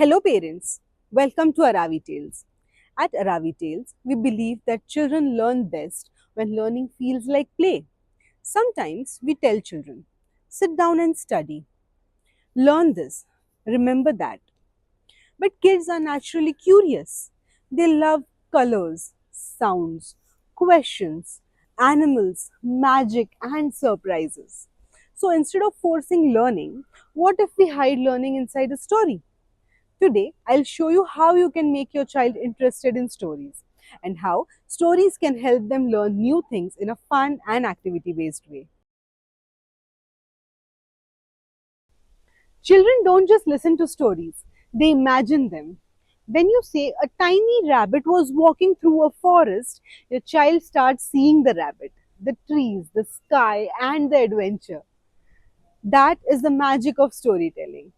Hello, parents. Welcome to Aravi Tales. At Aravi Tales, we believe that children learn best when learning feels like play. Sometimes we tell children, sit down and study. Learn this. Remember that. But kids are naturally curious. They love colors, sounds, questions, animals, magic, and surprises. So instead of forcing learning, what if we hide learning inside a story? Today, I'll show you how you can make your child interested in stories and how stories can help them learn new things in a fun and activity based way. Children don't just listen to stories, they imagine them. When you say a tiny rabbit was walking through a forest, your child starts seeing the rabbit, the trees, the sky, and the adventure. That is the magic of storytelling.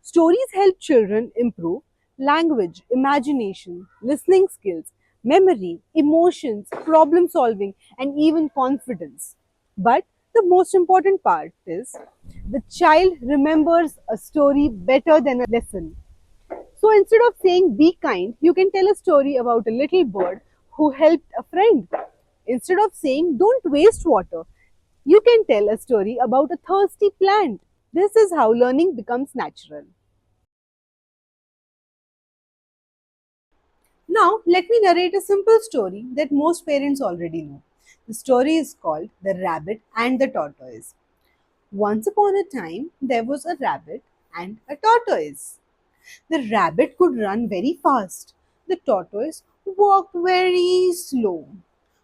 Stories help children improve language, imagination, listening skills, memory, emotions, problem solving, and even confidence. But the most important part is the child remembers a story better than a lesson. So instead of saying be kind, you can tell a story about a little bird who helped a friend. Instead of saying don't waste water, you can tell a story about a thirsty plant. This is how learning becomes natural. Now, let me narrate a simple story that most parents already know. The story is called The Rabbit and the Tortoise. Once upon a time, there was a rabbit and a tortoise. The rabbit could run very fast. The tortoise walked very slow.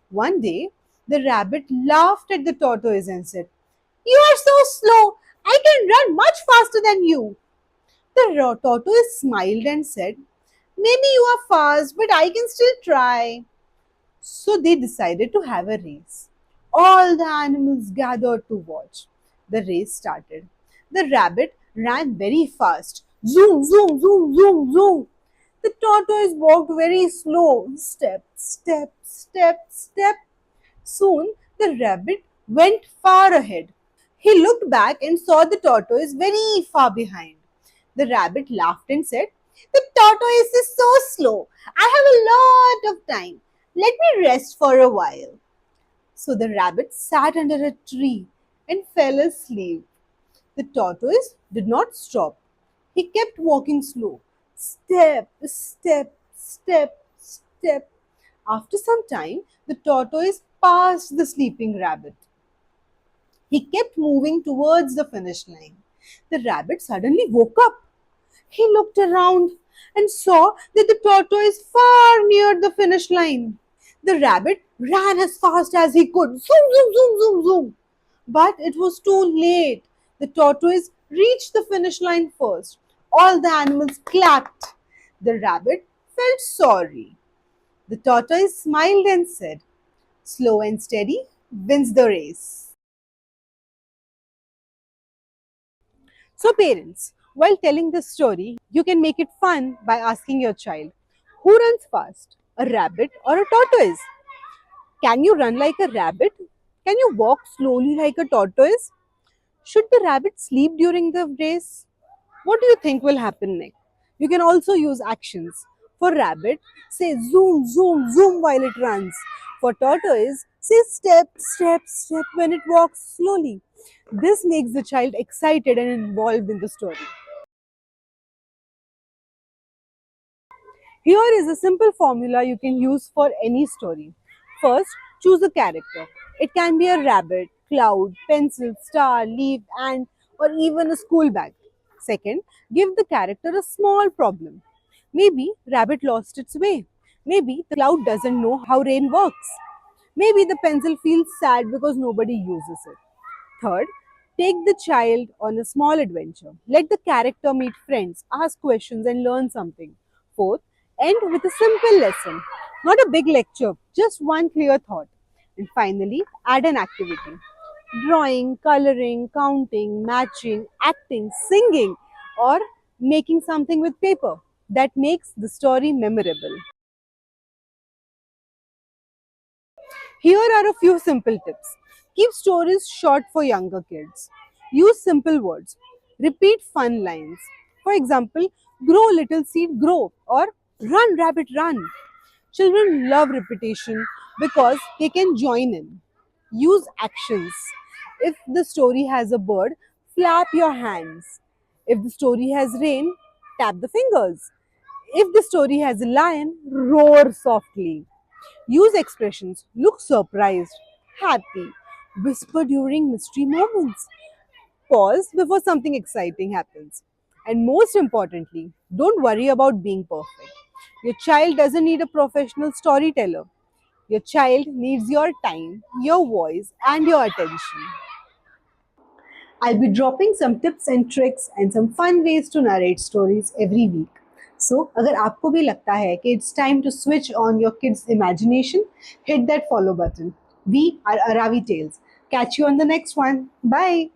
One day, the rabbit laughed at the tortoise and said, "You are so slow. I can run much faster than you." The tortoise smiled and said, "Maybe you are fast, but I can still try." So they decided to have a race. All the animals gathered to watch. The race started. The rabbit ran very fast. Zoom, zoom, zoom, zoom, zoom. The tortoise walked very slow. Step, step, step, step. Soon the rabbit went far ahead. He looked back and saw the tortoise very far behind. The rabbit laughed and said, "The tortoise is so slow. I have a lot of time. Let me rest for a while." So the rabbit sat under a tree and fell asleep. The tortoise did not stop. He kept walking slow. Step, step, step, step. After some time, the tortoise passed the sleeping rabbit. He kept moving towards the finish line. The rabbit suddenly woke up. He looked around and saw that the tortoise far near the finish line. The rabbit ran as fast as he could. Zoom, zoom, zoom, zoom, zoom. But it was too late. The tortoise reached the finish line first. All the animals clapped. The rabbit felt sorry. The tortoise smiled and said, "Slow and steady wins the race." So, parents, while telling this story, you can make it fun by asking your child, who runs fast, a rabbit or a tortoise? Can you run like a rabbit? Can you walk slowly like a tortoise? Should the rabbit sleep during the race? What do you think will happen next? You can also use actions. For rabbit, say zoom, zoom, zoom while it runs. For tortoise, say step, step, step when it walks slowly. This makes the child excited and involved in the story. Here is a simple formula you can use for any story. First, choose a character. It can be a rabbit, cloud, pencil, star, leaf, ant, or even a school bag. Second, give the character a small problem. Maybe rabbit lost its way. Maybe the cloud doesn't know how rain works. Maybe the pencil feels sad because nobody uses it. Third, take the child on a small adventure. Let the character meet friends, ask questions, and learn something. Fourth, end with a simple lesson, not a big lecture, just one clear thought. And finally, add an activity: drawing, coloring, counting, matching, acting, singing, or making something with paper that makes the story memorable. Here are a few simple tips. Keep stories short for younger kids. Use simple words. Repeat fun lines. For example, Grow, little seed, grow, or run, rabbit, run. Children love repetition because they can join in. Use actions. If the story has a bird, flap your hands. If the story has rain, tap the fingers. If the story has a lion, roar softly. Use expressions. Look surprised, happy. Whisper during mystery moments. Pause before something exciting happens. And most importantly, don't worry about being perfect. Your child doesn't need a professional storyteller. Your child needs your time, your voice, and your attention. I'll be dropping some tips and tricks and some fun ways to narrate stories every week. So, अगर आपको भी लगता है कि it's time to switch on your kids' imagination, hit that follow button. We are Aravi Tales. Catch you on the next one. Bye.